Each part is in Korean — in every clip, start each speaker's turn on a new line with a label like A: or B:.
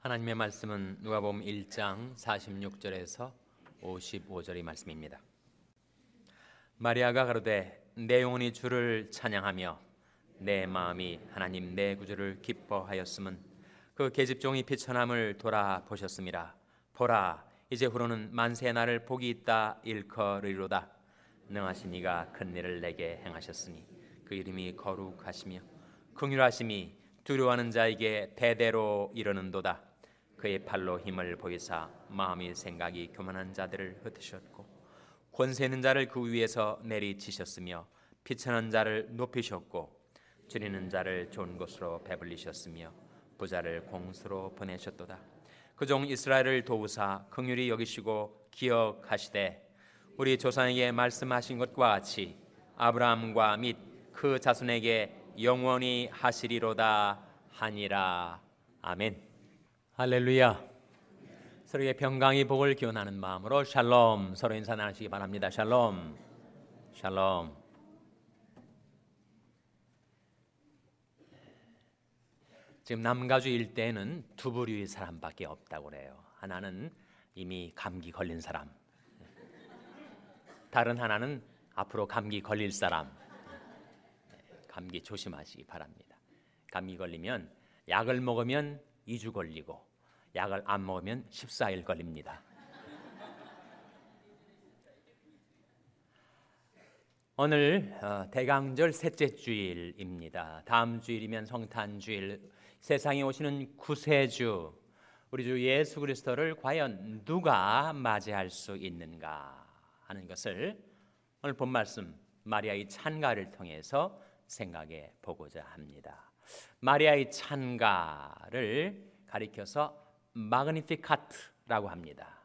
A: 하나님의 말씀은 누가복음 1장 46절에서 55절의 말씀입니다. 마리아가 가로되 내 영혼이 주를 찬양하며 내 마음이 하나님 내 구주를 기뻐하였음은 그 계집종이 비천함을 돌아보셨음이라. 보라, 이제 후로는 만세의 날을 복이 있다 일컬으리로다. 능하신 이가 큰 일을 내게 행하셨으니 그 이름이 거룩하시며 긍휼하심이 두려워하는 자에게 대대로 이르는도다. 그의 팔로 힘을 보이사 마음이 생각이 교만한 자들을 흩으셨고 권세 있는 자를 그 위에서 내리치셨으며 비천한 자를 높이셨고 줄이는 자를 좋은 곳으로 배불리셨으며 부자를 공수로 보내셨도다. 그 종 이스라엘을 도우사 긍휼히 여기시고 기억하시되 우리 조상에게 말씀하신 것과 같이 아브라함과 및 그 자손에게 영원히 하시리로다 하니라. 아멘. 할렐루야. 서로에게 평강의 복을 기원하는 마음으로 샬롬, 서로 인사 나누시기 바랍니다. 샬롬, 샬롬. 지금 남가주 일대에는 두 부류의 사람밖에 없다고 그래요. 하나는 이미 감기 걸린 사람, 다른 하나는 앞으로 감기 걸릴 사람. 감기 조심하시기 바랍니다. 감기 걸리면 약을 먹으면 2주 걸리고 약을 안 먹으면 14일 걸립니다. 오늘 대강절 셋째 주일입니다. 다음 주일이면 성탄주일, 세상에 오시는 구세주 우리 주 예수 그리스도를 과연 누가 맞이할 수 있는가 하는 것을 오늘 본 말씀 마리아의 찬가를 통해서 생각해 보고자 합니다. 마리아의 찬가를 가리켜서 마그니피카트라고 합니다.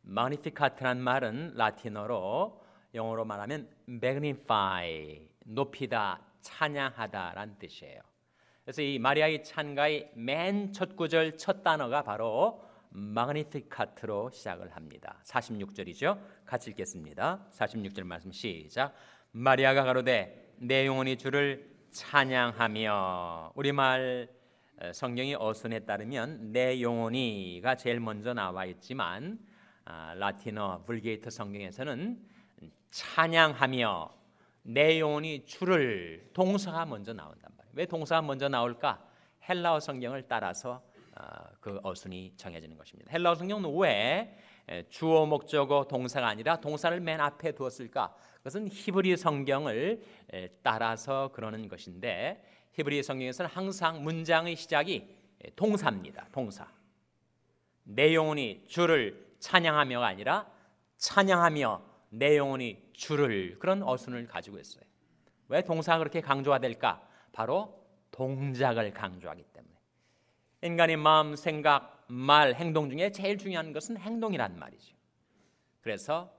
A: 마그니피카트란 말은 라틴어로 영어로 말하면 magnify, 높이다, 찬양하다란 뜻이에요. 그래서 이 마리아의 찬가의 맨 첫 구절 첫 단어가 바로 마그니피카트로 시작을 합니다. 46절이죠. 같이 읽겠습니다. 46절 말씀 시작. 마리아가 가로되 내 영혼이 주를 찬양하며, 우리말 성경이 어순에 따르면 내 영혼이가 제일 먼저 나와 있지만 라틴어 vulgate 성경에서는 찬양하며 내 영혼이 주를, 동사가 먼저 나온단 말이에요. 왜 동사가 먼저 나올까? 헬라어 성경을 따라서 그 어순이 정해지는 것입니다. 헬라어 성경은 왜 주어 목적어 동사가 아니라 동사를 맨 앞에 두었을까? 그것은 히브리 성경을 따라서 그러는 것인데, 히브리 성경에서는 항상 문장의 시작이 동사입니다. 동사. 내 영혼이 주를 찬양하며가 아니라 찬양하며 내 영혼이 주를, 그런 어순을 가지고 있어요. 왜 동사가 그렇게 강조가 될까? 바로 동작을 강조하기 때문에. 인간의 마음, 생각, 말, 행동 중에 제일 중요한 것은 행동이란 말이죠. 그래서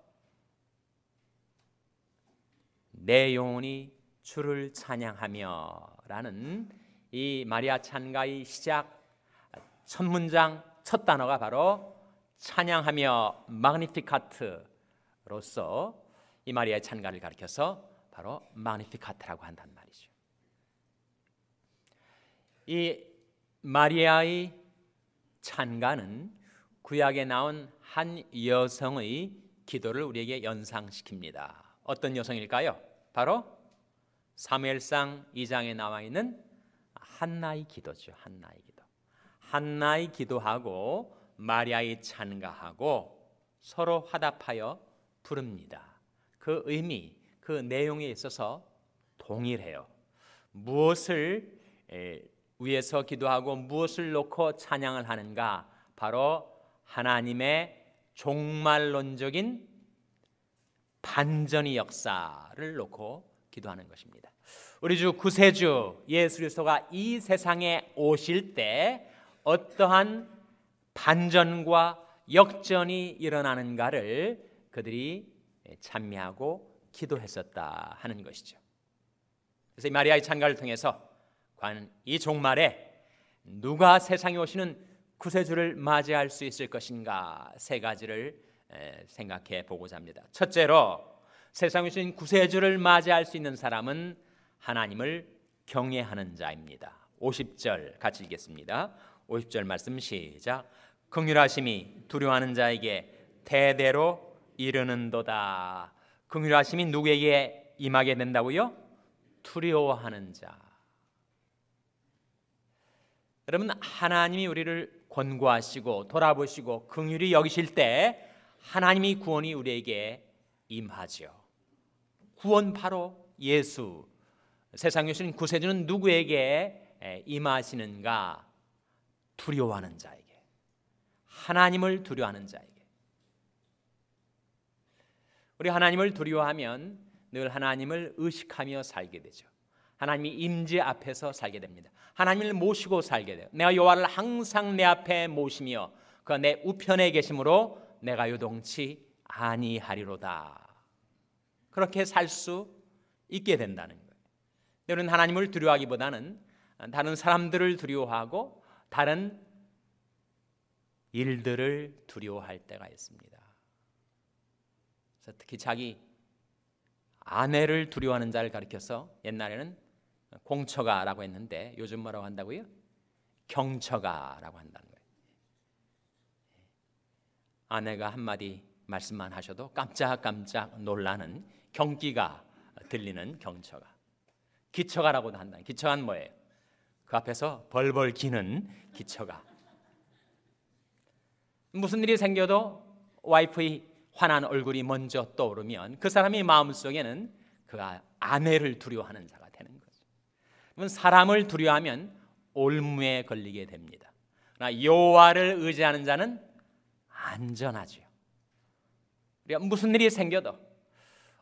A: 내 영혼이 주를 찬양하며 라는 이 마리아 찬가의 시작 첫 문장 첫 단어가 바로 찬양하며 마그니피카트로서 이 마리아의 찬가를 가리켜서 바로 마그니피카트라고 한단 말이죠. 이 마리아의 찬가는 구약에 나온 한 여성의 기도를 우리에게 연상시킵니다. 어떤 여성일까요? 바로 사무엘상 2장에 나와 있는 한나의 기도죠. 한나의 기도. 한나의 기도하고 마리아의 찬가하고 서로 화답하여 부릅니다. 그 의미, 그 내용에 있어서 동일해요. 무엇을 위해서 기도하고 무엇을 놓고 찬양을 하는가? 바로 하나님의 종말론적인 반전의 역사를 놓고 기도하는 것입니다. 우리 주 구세주 예수 그리스도가 이 세상에 오실 때 어떠한 반전과 역전이 일어나는가를 그들이 찬미하고 기도했었다 하는 것이죠. 그래서 이 마리아의 찬가를 통해서 과연 이 종말에 누가 세상에 오시는 구세주를 맞이할 수 있을 것인가, 세 가지를 생각해 보고자 합니다. 첫째로, 세상에 오신 구세주를 맞이할 수 있는 사람은 하나님을 경외하는 자입니다. 50절 같이 읽겠습니다. 50절 말씀 시작. 긍휼하심이 두려워하는 자에게 대대로 이르는도다. 긍휼하심이 누구에게 임하게 된다고요? 두려워하는 자. 여러분, 하나님이 우리를 권고하시고 돌아보시고 긍휼히 여기실 때 하나님이 구원이 우리에게 임하죠. 구원 바로 예수, 세상에 오신 구세주는 누구에게 임하시는가? 두려워하는 자에게, 하나님을 두려워하는 자에게. 우리 하나님을 두려워하면 늘 하나님을 의식하며 살게 되죠. 하나님이 임재 앞에서 살게 됩니다. 하나님을 모시고 살게 돼요. 내가 여호와를 항상 내 앞에 모시며 그가 내 우편에 계심으로 내가 요동치 아니하리로다. 그렇게 살 수 있게 된다는 거예요. 우리는 하나님을 두려워하기보다는 다른 사람들을 두려워하고 다른 일들을 두려워할 때가 있습니다. 그래서 특히 자기 아내를 두려워하는 자를 가리켜서 옛날에는 공처가라고 했는데 요즘 뭐라고 한다고요? 경처가라고 한다는 거예요. 아내가 한마디 말씀만 하셔도 깜짝깜짝 놀라는 경기가 들리는 경처가. 기처가라고도 한다. 기처가는 뭐예요? 그 앞에서 벌벌 기는 기처가. 무슨 일이 생겨도 와이프의 환한 얼굴이 먼저 떠오르면 그 사람의 마음속에는 그가 아내를 두려워하는 자가 되는 거죠. 사람을 두려워하면 올무에 걸리게 됩니다. 그러나 여호와를 의지하는 자는 안전하죠. 우리가 무슨 일이 생겨도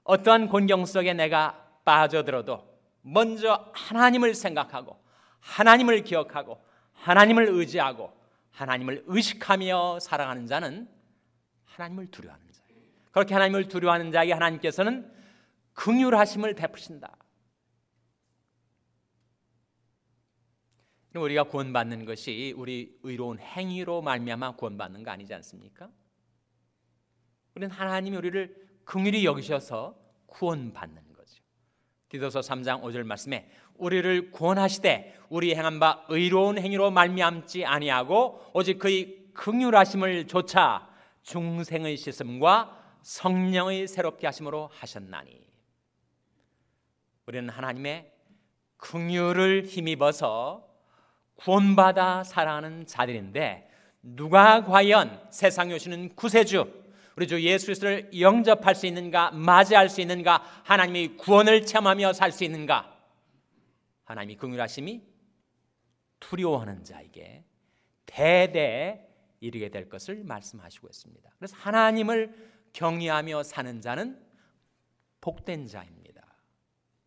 A: 어떠한 곤경 속에 내가 빠져들어도 먼저 하나님을 생각하고 하나님을 기억하고 하나님을 의지하고 하나님을 의식하며 살아가는 자는 하나님을 두려워하는 자예요. 그렇게 하나님을 두려워하는 자에게 하나님께서는 긍휼하심을 베푸신다. 우리가 구원받는 것이 우리 의로운 행위로 말미암아 구원받는 거 아니지 않습니까? 우리는 하나님이 우리를 긍휼히 여기셔서 구원받는 거죠. 디도서 3장 5절 말씀에 우리를 구원하시되 우리 행한 바 의로운 행위로 말미암지 아니하고 오직 그의 긍휼하심을 조차 중생의 씻음과 성령의 새롭게 하심으로 하셨나니. 우리는 하나님의 긍휼을 힘입어서 구원받아 살아가는 자들인데 누가 과연 세상에 오시는 구세주 우리 주 예수 그리스도를 영접할 수 있는가, 맞이할 수 있는가, 하나님의 구원을 체험하며 살 수 있는가? 하나님이 긍휼하심이 두려워하는 자에게 대대 이르게 될 것을 말씀하시고 있습니다. 그래서 하나님을 경외하며 사는 자는 복된 자입니다.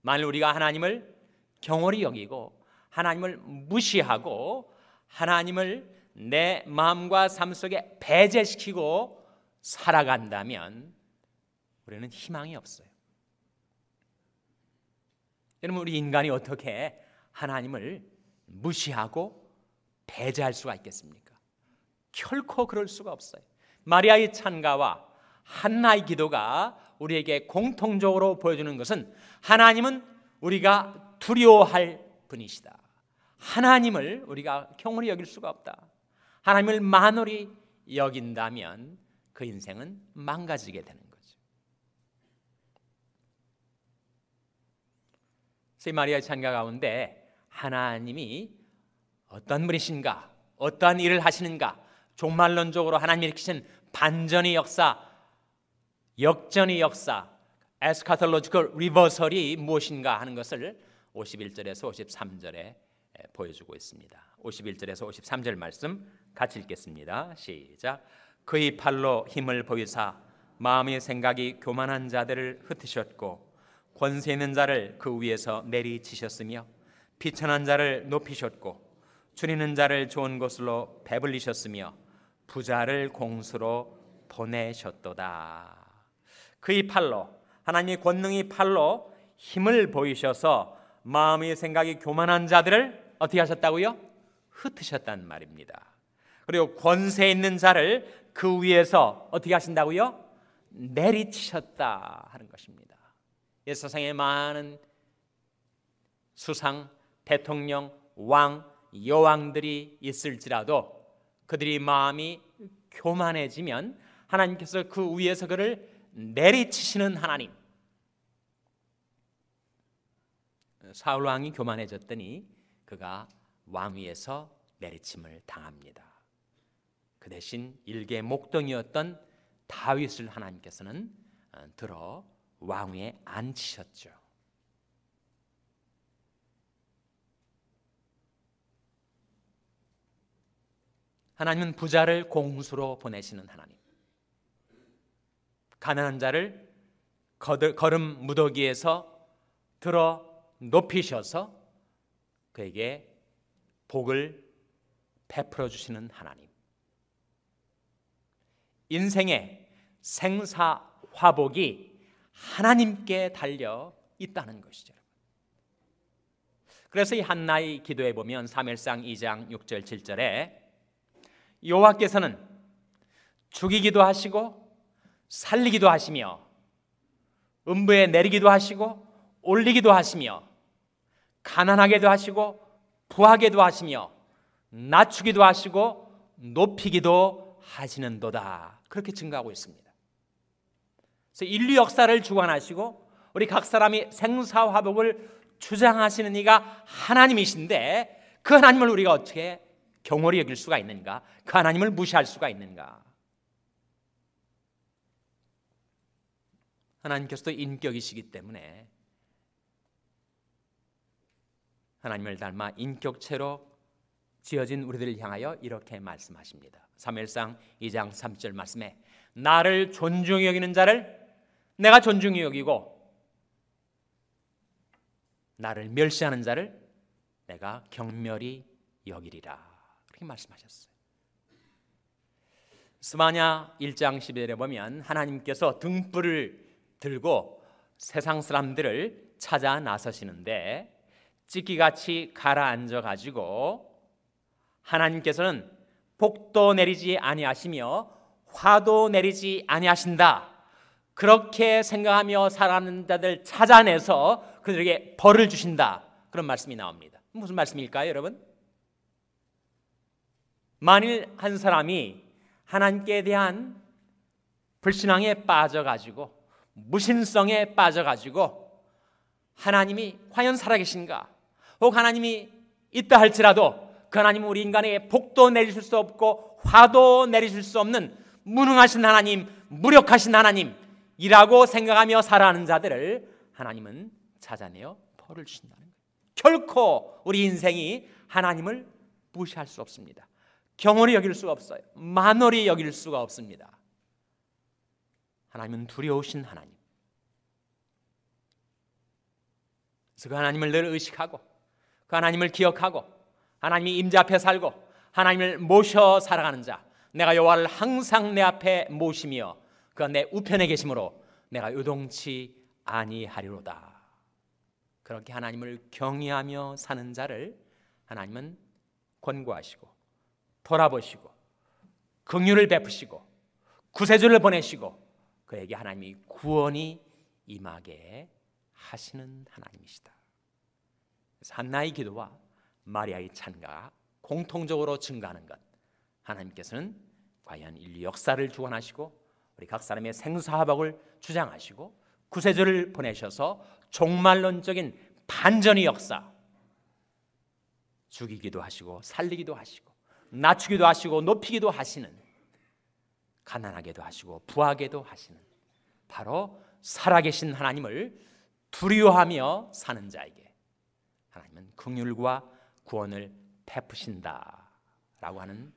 A: 만일 우리가 하나님을 경홀히 여기고 하나님을 무시하고 하나님을 내 마음과 삶 속에 배제시키고 살아간다면 우리는 희망이 없어요. 여러분, 우리 인간이 어떻게 하나님을 무시하고 배제할 수가 있겠습니까? 결코 그럴 수가 없어요. 마리아의 찬가와 한나의 기도가 우리에게 공통적으로 보여주는 것은 하나님은 우리가 두려워할 분이시다. 하나님을 우리가 경홀히 여길 수가 없다. 하나님을 만홀히 여긴다면 그 인생은 망가지게 되는 거죠. 세 마리아의 찬가 가운데 하나님이 어떤 분이신가, 어떠한 일을 하시는가, 종말론적으로 하나님이 일으키신 반전의 역사, 역전의 역사, 에스카톨로지컬 리버설이 무엇인가 하는 것을 51절에서 53절에 보여주고 있습니다. 51절에서 53절 말씀 같이 읽겠습니다. 시작. 그의 팔로 힘을 보이사 마음의 생각이 교만한 자들을 흩으셨고 권세 있는 자를 그 위에서 내리치셨으며 비천한 자를 높이셨고 줄이는 자를 좋은 곳으로 배불리셨으며 부자를 공수로 보내셨도다. 그의 팔로, 하나님의 권능의 팔로 힘을 보이셔서 마음의 생각이 교만한 자들을 어떻게 하셨다고요? 흩으셨단 말입니다. 그리고 권세 있는 자를 그 위에서 어떻게 하신다고요? 내리치셨다 하는 것입니다. 이 세상에 많은 수상, 대통령, 왕, 여왕들이 있을지라도 그들이 마음이 교만해지면 하나님께서 그 위에서 그를 내리치시는 하나님. 사울 왕이 교만해졌더니 그가 왕위에서 내리침을 당합니다. 그 대신 일개 목동이었던 다윗을 하나님께서는 들어 왕위에 앉히셨죠. 하나님은 부자를 공수로 보내시는 하나님, 가난한 자를 거름 무더기에서 들어 높이셔서 그에게 복을 베풀어 주시는 하나님, 인생의 생사화복이 하나님께 달려 있다는 것이죠. 그래서 이 한나의 기도에 보면 사무엘상 2장 6절 7절에 여호와께서는 죽이기도 하시고 살리기도 하시며 음부에 내리기도 하시고 올리기도 하시며 가난하게도 하시고 부하게도 하시며 낮추기도 하시고 높이기도 하시는도다. 그렇게 증거하고 있습니다. 그래서 인류 역사를 주관하시고 우리 각 사람이 생사화복을 주장하시는 이가 하나님이신데 그 하나님을 우리가 어떻게 경홀히 여길 수가 있는가? 그 하나님을 무시할 수가 있는가? 하나님께서도 인격이시기 때문에 하나님을 닮아 인격체로 지어진 우리들을 향하여 이렇게 말씀하십니다. 사무엘상 2장 3절 말씀에 나를 존중히 여기는 자를 내가 존중히 여기고 나를 멸시하는 자를 내가 경멸히 여기리라. 그렇게 말씀하셨어요. 스바냐 1장 11절에 보면 하나님께서 등불을 들고 세상 사람들을 찾아 나서시는데 찢기같이 가라앉아 가지고 하나님께서는 복도 내리지 아니하시며 화도 내리지 아니하신다. 그렇게 생각하며 살아가는 자들 찾아내서 그들에게 벌을 주신다. 그런 말씀이 나옵니다. 무슨 말씀일까요, 여러분? 만일 한 사람이 하나님께 대한 불신앙에 빠져가지고 무신성에 빠져가지고 하나님이 과연 살아계신가? 혹 하나님이 있다 할지라도 그 하나님은 우리 인간에게 복도 내리실 수 없고 화도 내리실 수 없는 무능하신 하나님, 무력하신 하나님이라고 생각하며 살아가는 자들을 하나님은 찾아내어 벌을 주신다는 거예요. 결코 우리 인생이 하나님을 무시할 수 없습니다. 경홀히 여길 수가 없어요. 만홀히 여길 수가 없습니다. 하나님은 두려우신 하나님. 그래서 그 하나님을 늘 의식하고 그 하나님을 기억하고 하나님이 임재 앞에 살고 하나님을 모셔 살아가는 자, 내가 여호와를 항상 내 앞에 모시며 그가 내 우편에 계심으로 내가 요동치 아니하리로다. 그렇게 하나님을 경외하며 사는 자를 하나님은 권고하시고 돌아보시고 긍휼을 베푸시고 구세주를 보내시고 그에게 하나님이 구원이 임하게 하시는 하나님이시다. 그래서 한나의 기도와 마리아의 찬가가 공통적으로 증가하는 것, 하나님께서는 과연 인류 역사를 주관하시고 우리 각 사람의 생사화복을 주장하시고 구세주를 보내셔서 종말론적인 반전의 역사, 죽이기도 하시고 살리기도 하시고 낮추기도 하시고 높이기도 하시는, 가난하게도 하시고 부하게도 하시는 바로 살아계신 하나님을 두려워하며 사는 자에게 하나님은 긍휼과 구원을 베푸신다라고 하는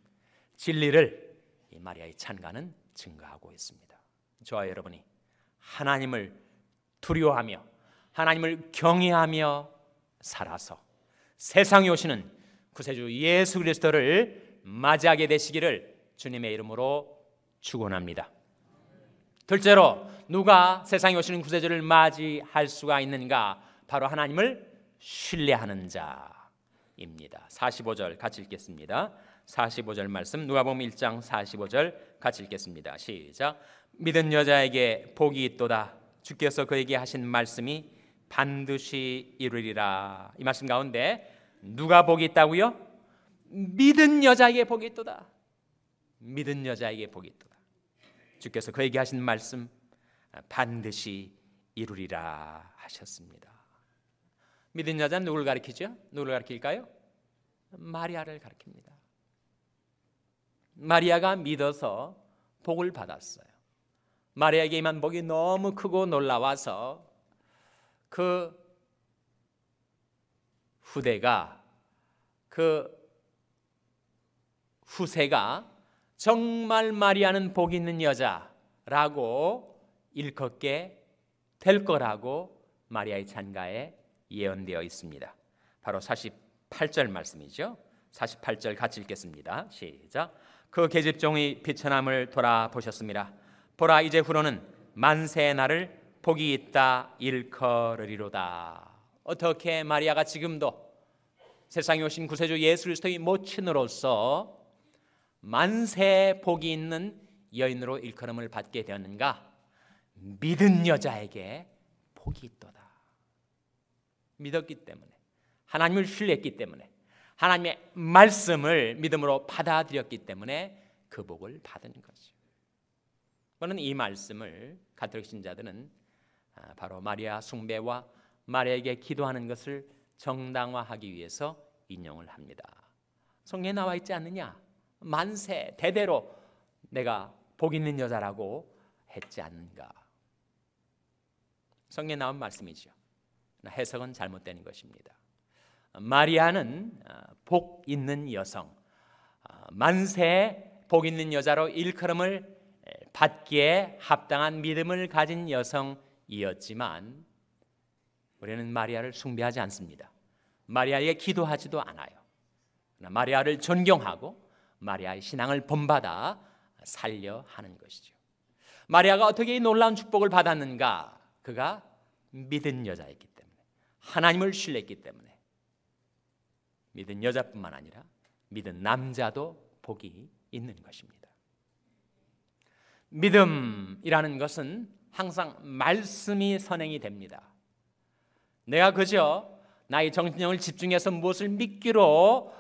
A: 진리를 이 마리아의 찬가는 증거하고 있습니다. 저와 여러분이 하나님을 두려워하며 하나님을 경외하며 살아서 세상에 오시는 구세주 예수 그리스도를 맞이하게 되시기를 주님의 이름으로 축원합니다. 둘째로 누가 세상에 오시는 구세주를 맞이할 수가 있는가? 바로 하나님을 신뢰하는 자입니다. 45절 같이 읽겠습니다. 45절 말씀 누가복음 1장 45절 같이 읽겠습니다. 시작. 믿은 여자에게 복이 있도다. 주께서 그에게 하신 말씀이 반드시 이루리라. 이 말씀 가운데 누가 복이 있다고요? 믿은 여자에게 복이 있도다. 믿은 여자에게 복이 있도다. 주께서 그에게 하신 말씀 반드시 이루리라 하셨습니다. 믿은 여자는 누구를 가리키죠? 누구를 가리킬까요? 마리아를 가리킵니다. 마리아가 믿어서 복을 받았어요. 마리아에게 임한 복이 너무 크고 놀라워서 그 후대가, 그 후세가 정말 마리아는 복 있는 여자라고 일컫게 될 거라고 마리아의 찬가에 예언되어 있습니다. 바로 48절 말씀이죠. 48절 같이 읽겠습니다. 시작. 그 계집종이 비천함을 돌아보셨습니다. 보라, 이제후로는 만세의 날을 복이 있다 일컬으리로다. 어떻게 마리아가 지금도 세상에 오신 구세주 예수 그리스도의 모친으로서 만세 복이 있는 여인으로 일컬음을 받게 되었는가? 믿은 여자에게 복이 있도다. 믿었기 때문에, 하나님을 신뢰했기 때문에, 하나님의 말씀을 믿음으로 받아들였기 때문에 그 복을 받은 거죠. 저는 이 말씀을 가톨릭 신자들은 바로 마리아 숭배와 마리아에게 기도하는 것을 정당화하기 위해서 인용을 합니다. 성경에 나와 있지 않느냐? 만세 대대로 내가 복 있는 여자라고 했지 않는가? 성경에 나온 말씀이죠. 해석은 잘못된 것입니다. 마리아는 복 있는 여성, 만세 복 있는 여자로 일컬음을 받기에 합당한 믿음을 가진 여성이었지만 우리는 마리아를 숭배하지 않습니다. 마리아에게 기도하지도 않아요. 마리아를 존경하고 마리아의 신앙을 본받아 살려 하는 것이죠. 마리아가 어떻게 이 놀라운 축복을 받았는가? 그가 믿은 여자였기 때문에, 하나님을 신뢰했기 때문에. 믿은 여자뿐만 아니라 믿은 남자도 복이 있는 것입니다. 믿음이라는 것은 항상 말씀이 선행이 됩니다. 내가 그저 나의 정신력을 집중해서 무엇을 믿기로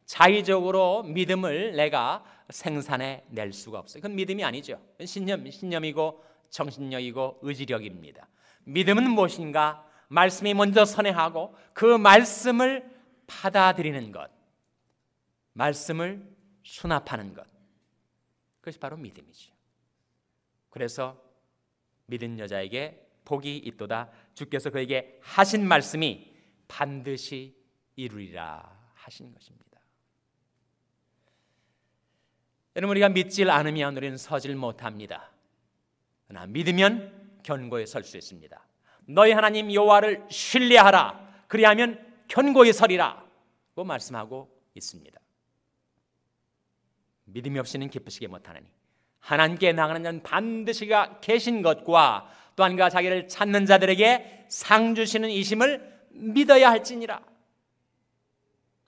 A: 자의적으로 믿음을 내가 생산해 낼 수가 없어요. 그건 믿음이 아니죠. 신념이고 정신력이고 의지력입니다. 믿음은 무엇인가? 말씀이 먼저 선행하고 그 말씀을 받아들이는 것, 말씀을 수납하는 것, 그것이 바로 믿음이죠. 그래서 믿은 여자에게 복이 있도다. 주께서 그에게 하신 말씀이 반드시 이루리라 하신 것입니다. 여러분, 우리가 믿질 않으면 우리는 서질 못합니다. 그러나 믿으면 견고히 설 수 있습니다. 너희 하나님 여호와를 신뢰하라. 그리하면 견고히 서리라 고 말씀하고 있습니다. 믿음이 없이는 기쁘시게 못하느니 하나님께 나가는 자는 반드시 가 계신 것과 또한 그가 자기를 찾는 자들에게 상 주시는 이심을 믿어야 할지니라.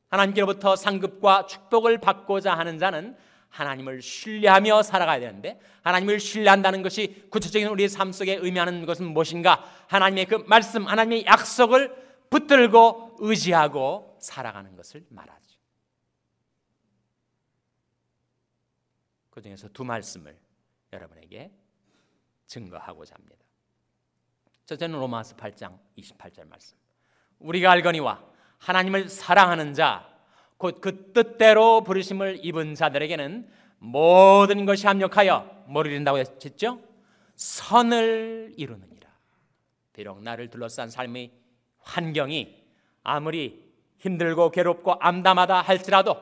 A: 하나님께로부터 상급과 축복을 받고자 하는 자는 하나님을 신뢰하며 살아가야 되는데, 하나님을 신뢰한다는 것이 구체적인 우리의 삶 속에 의미하는 것은 무엇인가? 하나님의 그 말씀, 하나님의 약속을 붙들고 의지하고 살아가는 것을 말하죠. 그 중에서 두 말씀을 여러분에게 증거하고자 합니다. 첫째는 로마서 8장 28절 말씀. 우리가 알거니와 하나님을 사랑하는 자 곧 그 뜻대로 부르심을 입은 자들에게는 모든 것이 합력하여 뭐를 이룬다고 했죠? 선을 이루느니라. 비록 나를 둘러싼 삶의 환경이 아무리 힘들고 괴롭고 암담하다 할지라도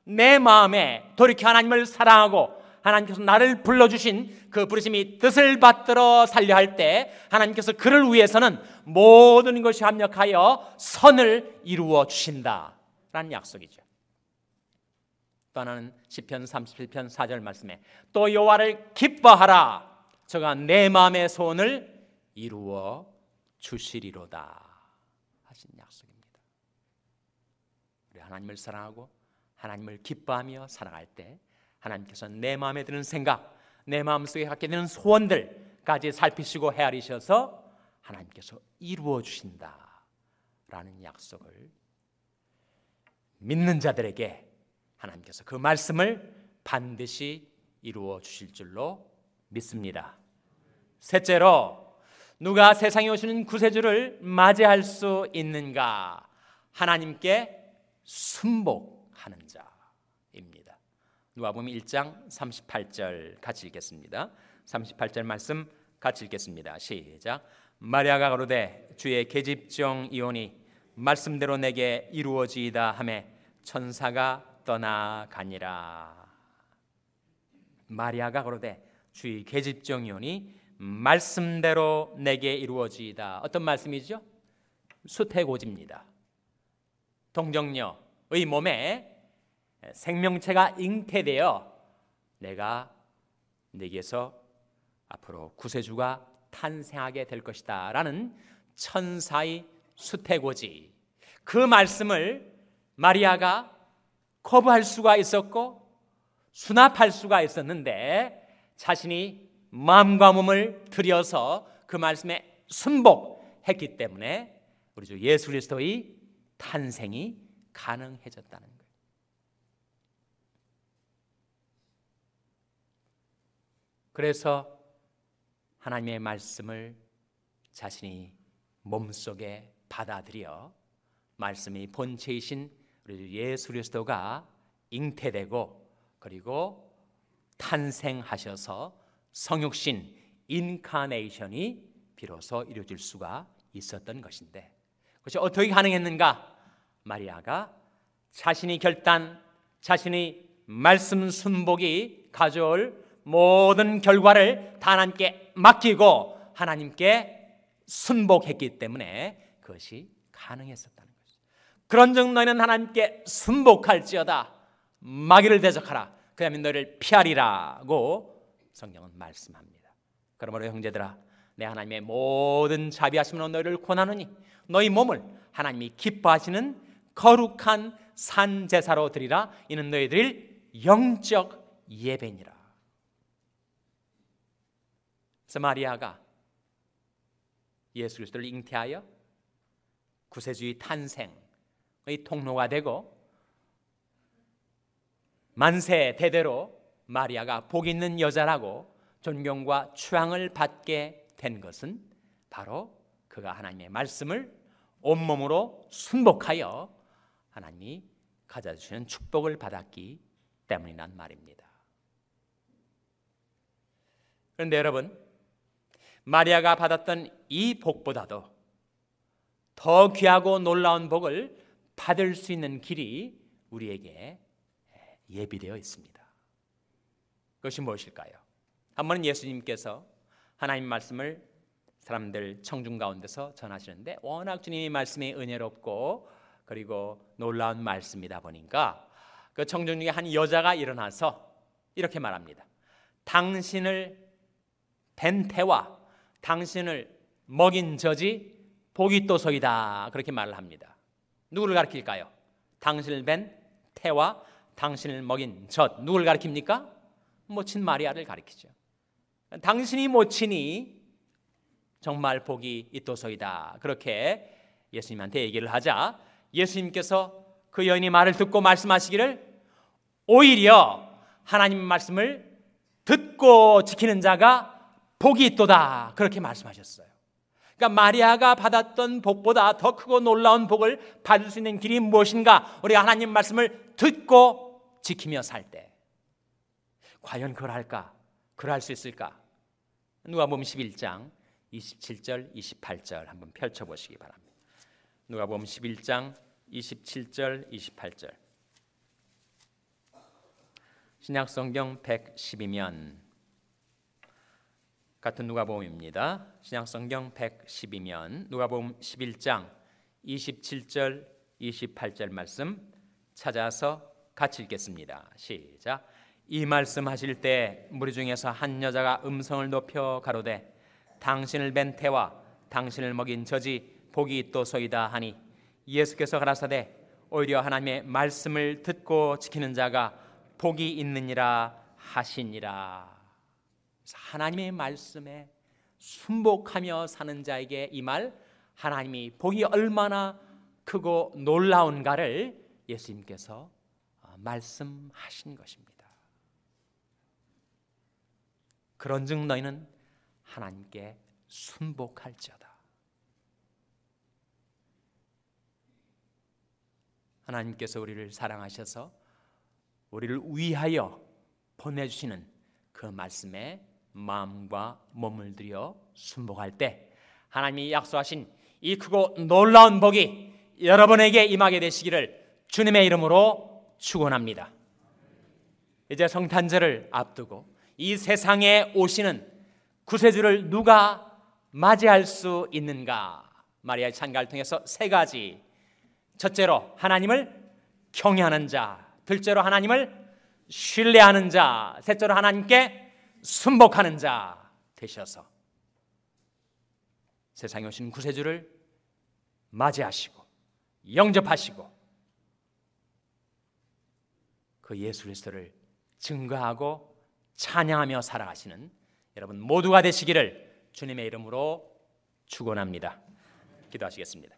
A: 내 마음에 돌이켜 하나님을 사랑하고 하나님께서 나를 불러주신 그 부르심이 뜻을 받들어 살려 할 때 하나님께서 그를 위해서는 모든 것이 합력하여 선을 이루어 주신다라는 약속이죠. 또 하나는 시편 37편 4절 말씀에 또 여호와를 기뻐하라. 저가 내 마음의 소원을 이루어 주시리로다 하신 약속입니다. 우리 하나님을 사랑하고 하나님을 기뻐하며 살아갈 때 하나님께서 내 마음에 드는 생각, 내 마음속에 갖게 되는 소원들까지 살피시고 헤아리셔서 하나님께서 이루어 주신다라는 약속을 믿는 자들에게 하나님께서 그 말씀을 반드시 이루어 주실 줄로 믿습니다. 셋째로, 누가 세상에 오시는 구세주를 맞이할 수 있는가? 하나님께 순복하는 자입니다. 누가복음 1장 38절 같이 읽겠습니다. 38절 말씀 같이 읽겠습니다. 시작. 마리아가 가로되 주의 계집종이오니 말씀대로 내게 이루어지이다 하매 천사가 떠나가니라. 마리아가 가로되 주의 계집종이오니 말씀대로 내게 이루어지이다. 어떤 말씀이죠? 수태고지입니다. 동정녀의 몸에 생명체가 잉태되어 내가 내게서 앞으로 구세주가 탄생하게 될 것이다 라는 천사의 수태고지, 그 말씀을 마리아가 거부할 수가 있었고 수납할 수가 있었는데 자신이 마음과 몸을 들여서 그 말씀에 순복했기 때문에 우리 주 예수 그리스도의 탄생이 가능해졌다는 거예요. 그래서 하나님의 말씀을 자신이 몸속에 받아들여 말씀이 본체이신 우리 주 예수 그리스도가 잉태되고 그리고 탄생하셔서 성육신 인카네이션이 비로소 이루어질 수가 있었던 것인데, 그것이 어떻게 가능했는가? 마리아가 자신이 결단, 자신의 말씀 순복이 가져올 모든 결과를 다 하나님께 맡기고 하나님께 순복했기 때문에 그것이 가능했었다는 것이죠. 그런즉 너희는 하나님께 순복할지어다 마귀를 대적하라 그러면 너희를 피하리라고 성경은 말씀합니다. 그러므로 형제들아, 내 하나님의 모든 자비하심으로 너희를 권하노니 너희 몸을 하나님이 기뻐하시는 거룩한 산 제사로 드리라. 이는 너희 드릴 영적 예배니라. 그래서 마리아가 예수 그리스도를 잉태하여 구세주의 탄생의 통로가 되고 만세 대대로 마리아가 복 있는 여자라고 존경과 추앙을 받게 된 것은 바로 그가 하나님의 말씀을 온몸으로 순복하여 하나님이 가져주시는 축복을 받았기 때문이란 말입니다. 그런데 여러분, 마리아가 받았던 이 복보다도 더 귀하고 놀라운 복을 받을 수 있는 길이 우리에게 예비되어 있습니다. 그것이 무엇일까요? 한 번은 예수님께서 하나님 말씀을 사람들 청중 가운데서 전하시는데 워낙 주님의 말씀이 은혜롭고 그리고 놀라운 말씀이다 보니까 그 청중 중에 한 여자가 일어나서 이렇게 말합니다. 당신을 뵌 태와 당신을 먹인 젖이 복이 있도소이다. 그렇게 말을 합니다. 누구를 가리킬까요? 당신을 뵌 태와 당신을 먹인 젖, 누구를 가리킵니까? 모친 마리아를 가리키죠. 당신이 모친이 정말 복이 있도소이다. 그렇게 예수님한테 얘기를 하자 예수님께서 그 여인의 말을 듣고 말씀하시기를 오히려 하나님 말씀을 듣고 지키는 자가 복이 있도다. 그렇게 말씀하셨어요. 그러니까 마리아가 받았던 복보다 더 크고 놀라운 복을 받을 수 있는 길이 무엇인가? 우리가 하나님 말씀을 듣고 지키며 살 때 과연 그걸 할까? 그걸 할 수 있을까? 누가복음 11장 27절 28절 한번 펼쳐보시기 바랍니다. 누가복음 11장 27절 28절 신약성경 112면 같은 누가복음입니다. 신약성경 112면 누가복음 11장 27절 28절 말씀 찾아서 같이 읽겠습니다. 시작. 이 말씀 하실 때 무리 중에서 한 여자가 음성을 높여 가로되 당신을 뵌 태와 당신을 먹인 젖이 복이 있도소이다 하니 예수께서 가라사대 오히려 하나님의 말씀을 듣고 지키는 자가 복이 있느니라 하시니라. 하나님의 말씀에 순복하며 사는 자에게 이 말 하나님이 복이 얼마나 크고 놀라운가를 예수님께서 말씀하신 것입니다. 그런즉 너희는 하나님께 순복할지어다. 하나님께서 우리를 사랑하셔서 우리를 위하여 보내주시는 그 말씀에 마음과 몸을 들여 순복할 때 하나님이 약속하신 이 크고 놀라운 복이 여러분에게 임하게 되시기를 주님의 이름으로 축원합니다. 이제 성탄절을 앞두고 이 세상에 오시는 구세주를 누가 맞이할 수 있는가? 마리아의 찬가를 통해서 세 가지. 첫째로 하나님을 경외하는 자, 둘째로 하나님을 신뢰하는 자, 셋째로 하나님께 순복하는 자 되셔서 세상에 오신 구세주를 맞이하시고 영접하시고 그 예수 그리스도를 증거하고 찬양하며 살아가시는 여러분 모두가 되시기를 주님의 이름으로 축원합니다. 기도하시겠습니다.